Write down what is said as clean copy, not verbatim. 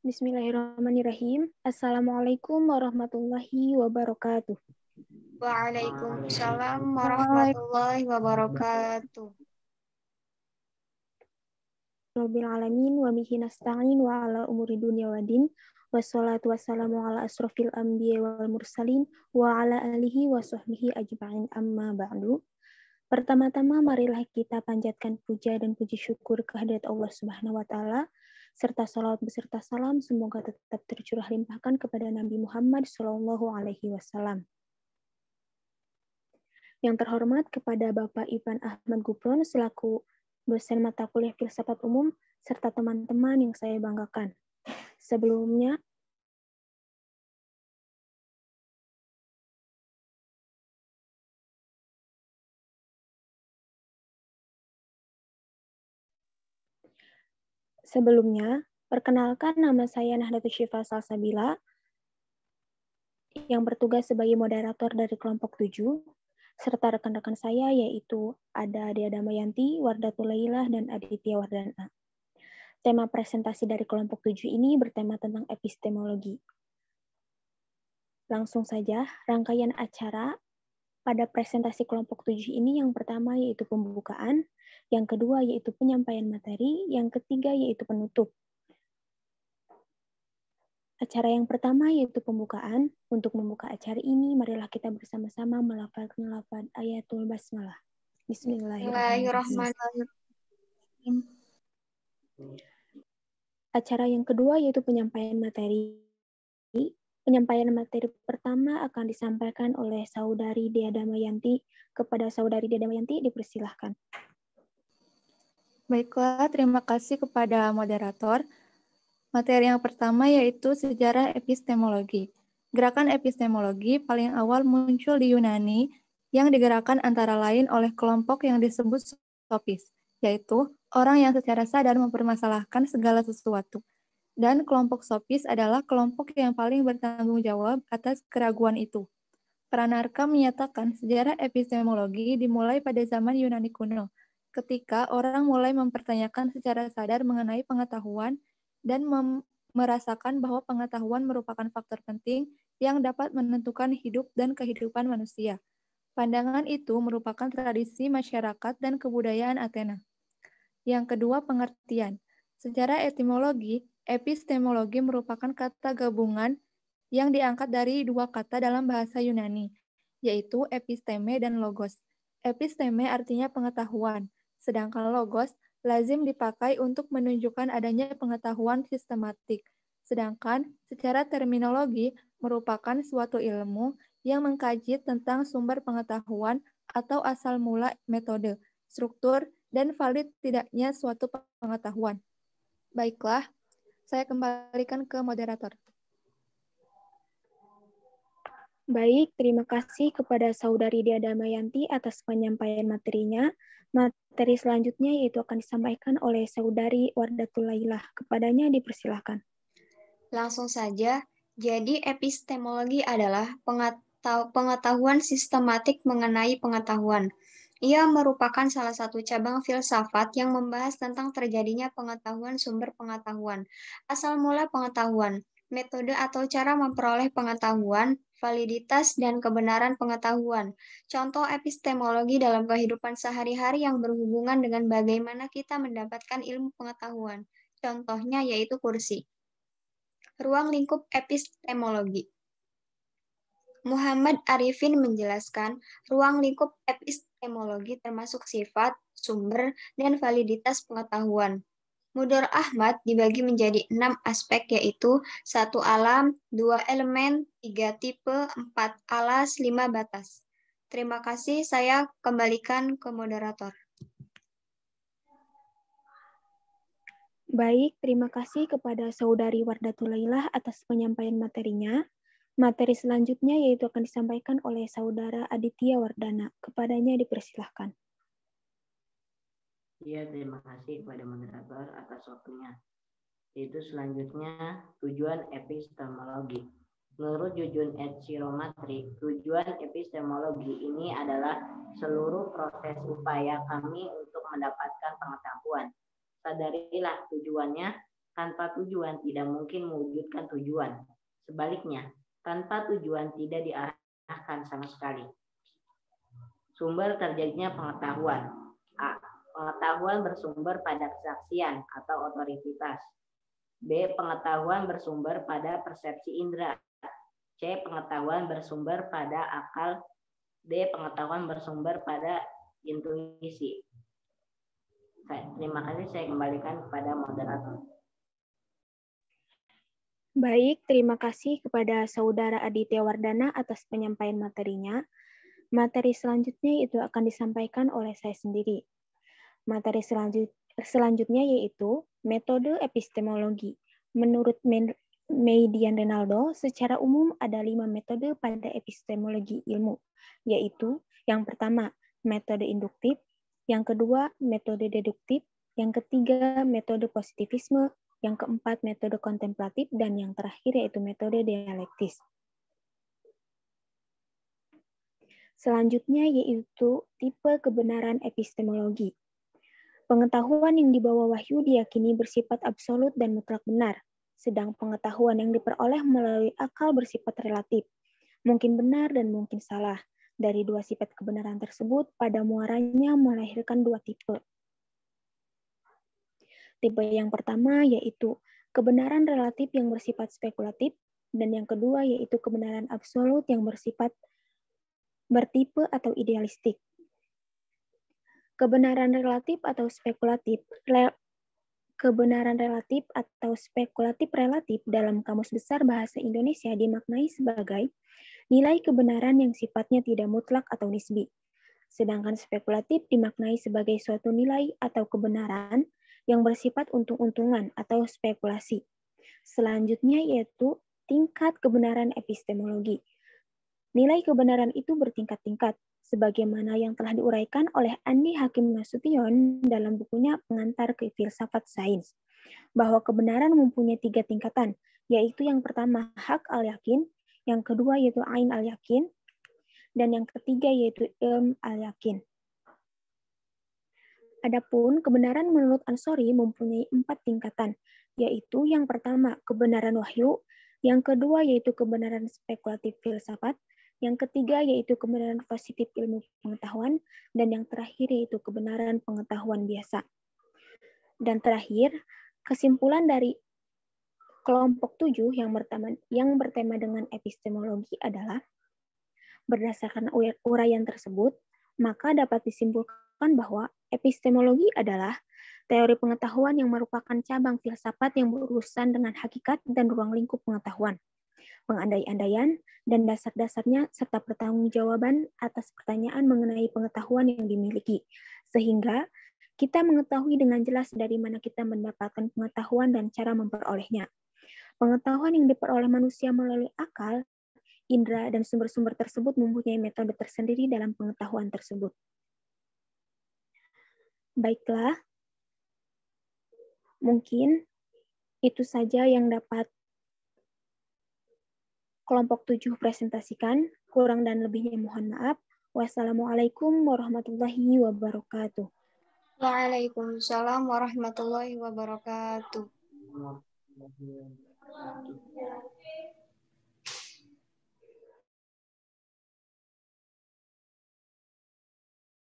Bismillahirrahmanirrahim. Assalamualaikum warahmatullahi wabarakatuh. Waalaikumsalam warahmatullahi wabarakatuh. Rabbil alamin wa bihi nasta'in wa ala umuri dunya waddin. Wassalatu wassalamu ala asrofil anbiya wal mursalin wa ala alihi wa sahbihi ajma'in amma ba'du. Pertama-tama marilah kita panjatkan puja dan puji syukur kehadirat Allah Subhanahu wa taala serta salawat beserta salam semoga tetap tercurah limpahkan kepada Nabi Muhammad sallallahu alaihi wasallam. Yang terhormat kepada Bapak Ivan Ahmad Gupron selaku dosen mata kuliah filsafat umum serta teman-teman yang saya banggakan. Sebelumnya perkenalkan nama saya Nahdlatul Syifa Salsabila yang bertugas sebagai moderator dari kelompok 7, serta rekan-rekan saya yaitu ada Dea Damayanti, Wardatul Lailah, dan Aditya Wardana. Tema presentasi dari kelompok 7 ini bertema tentang epistemologi. Langsung saja, rangkaian acara pada presentasi kelompok 7 ini yang pertama yaitu pembukaan, yang kedua yaitu penyampaian materi, yang ketiga yaitu penutup. Acara yang pertama yaitu pembukaan. Untuk membuka acara ini, marilah kita bersama-sama melafalkan lafaz ayatul basmalah. Bismillahirrahmanirrahim. Acara yang kedua yaitu penyampaian materi. Penyampaian materi pertama akan disampaikan oleh Saudari Dea Damayanti. Kepada Saudari Dea Damayanti, dipersilahkan. Baiklah, terima kasih kepada moderator. Materi yang pertama yaitu sejarah epistemologi. Gerakan epistemologi paling awal muncul di Yunani yang digerakkan antara lain oleh kelompok yang disebut sofis, yaitu orang yang secara sadar mempermasalahkan segala sesuatu. Dan kelompok sofis adalah kelompok yang paling bertanggung jawab atas keraguan itu. Pranarka menyatakan sejarah epistemologi dimulai pada zaman Yunani kuno, ketika orang mulai mempertanyakan secara sadar mengenai pengetahuan dan merasakan bahwa pengetahuan merupakan faktor penting yang dapat menentukan hidup dan kehidupan manusia. Pandangan itu merupakan tradisi masyarakat dan kebudayaan Athena. Yang kedua, pengertian. Secara epistemologi merupakan kata gabungan yang diangkat dari dua kata dalam bahasa Yunani, yaitu episteme dan logos. Episteme artinya pengetahuan, sedangkan logos lazim dipakai untuk menunjukkan adanya pengetahuan sistematik. Sedangkan secara terminologi merupakan suatu ilmu yang mengkaji tentang sumber pengetahuan atau asal mula metode, struktur, dan valid tidaknya suatu pengetahuan. Baiklah, saya kembalikan ke moderator. Baik, terima kasih kepada Saudari Dea Damayanti atas penyampaian materinya. Materi selanjutnya yaitu akan disampaikan oleh Saudari Wardatul Lailah. Kepadanya dipersilahkan. Langsung saja, jadi epistemologi adalah pengetahuan sistematik mengenai pengetahuan. Ia merupakan salah satu cabang filsafat yang membahas tentang terjadinya pengetahuan, sumber pengetahuan, asal mula pengetahuan, metode atau cara memperoleh pengetahuan, validitas dan kebenaran pengetahuan. Contoh epistemologi dalam kehidupan sehari-hari yang berhubungan dengan bagaimana kita mendapatkan ilmu pengetahuan. Contohnya yaitu kursi. Ruang lingkup epistemologi. Muhammad Arifin menjelaskan, ruang lingkup epistemologi termasuk sifat, sumber, dan validitas pengetahuan. Mudur Ahmad dibagi menjadi 6 aspek yaitu 1 alam, 2 elemen, 3 tipe, 4 alas, 5 batas. Terima kasih, saya kembalikan ke moderator. Baik, terima kasih kepada Saudari Wardatul Lailah atas penyampaian materinya. Materi selanjutnya yaitu akan disampaikan oleh Saudara Aditya Wardana. Kepadanya dipersilahkan. Iya, terima kasih kepada moderator atas waktunya. Itu selanjutnya tujuan epistemologi. Menurut Jujun et Siromatri, tujuan epistemologi ini adalah seluruh proses upaya kami untuk mendapatkan pengetahuan. Sadarilah tujuannya, Tanpa tujuan tidak mungkin mewujudkan tujuan. Sebaliknya, tanpa tujuan tidak diarahkan sama sekali. Sumber terjadinya pengetahuan. A. Pengetahuan bersumber pada kesaksian atau otoritas. B. Pengetahuan bersumber pada persepsi indera. C. Pengetahuan bersumber pada akal. D. Pengetahuan bersumber pada intuisi. Terima kasih, saya kembalikan kepada moderator. Baik, terima kasih kepada Saudara Aditya Wardana atas penyampaian materinya. Materi selanjutnya itu akan disampaikan oleh saya sendiri. Materi selanjutnya yaitu metode epistemologi. Menurut Median Renaldo, secara umum ada 5 metode pada epistemologi ilmu, yaitu yang pertama, metode induktif, yang kedua, metode deduktif, yang ketiga, metode positivisme, yang keempat, metode kontemplatif, dan yang terakhir yaitu metode dialektis. Selanjutnya yaitu tipe kebenaran epistemologi. Pengetahuan yang dibawa wahyu diyakini bersifat absolut dan mutlak benar, sedang pengetahuan yang diperoleh melalui akal bersifat relatif, mungkin benar dan mungkin salah. Dari dua sifat kebenaran tersebut, pada muaranya melahirkan dua tipe. Tipe yang pertama yaitu kebenaran relatif yang bersifat spekulatif, dan yang kedua yaitu kebenaran absolut yang bersifat bertipe atau idealistik. Kebenaran relatif atau spekulatif relatif dalam Kamus Besar Bahasa Indonesia dimaknai sebagai nilai kebenaran yang sifatnya tidak mutlak atau nisbi. Sedangkan spekulatif dimaknai sebagai suatu nilai atau kebenaran yang bersifat untung-untungan atau spekulasi. Selanjutnya yaitu tingkat kebenaran epistemologi. Nilai kebenaran itu bertingkat-tingkat, sebagaimana yang telah diuraikan oleh Andi Hakim Nasution dalam bukunya Pengantar ke Filsafat Sains, bahwa kebenaran mempunyai 3 tingkatan, yaitu yang pertama hak al-yakin, yang kedua yaitu ain al-yakin, dan yang ketiga yaitu ilm al-yakin. Adapun kebenaran menurut Ansori mempunyai 4 tingkatan, yaitu yang pertama kebenaran wahyu, yang kedua yaitu kebenaran spekulatif filsafat, yang ketiga yaitu kebenaran positif ilmu pengetahuan, dan yang terakhir yaitu kebenaran pengetahuan biasa. Dan terakhir, kesimpulan dari kelompok 7 yang bertema dengan epistemologi adalah, berdasarkan uraian tersebut, maka dapat disimpulkan bahwa epistemologi adalah teori pengetahuan yang merupakan cabang filsafat yang berurusan dengan hakikat dan ruang lingkup pengetahuan, pengandai-andaian, dan dasar-dasarnya, serta pertanggungjawaban atas pertanyaan mengenai pengetahuan yang dimiliki, sehingga kita mengetahui dengan jelas dari mana kita mendapatkan pengetahuan dan cara memperolehnya. Pengetahuan yang diperoleh manusia melalui akal, indera, dan sumber-sumber tersebut mempunyai metode tersendiri dalam pengetahuan tersebut. Baiklah, mungkin itu saja yang dapat kelompok 7 presentasikan. Kurang dan lebihnya mohon maaf. Wassalamualaikum warahmatullahi wabarakatuh. Waalaikumsalam warahmatullahi wabarakatuh.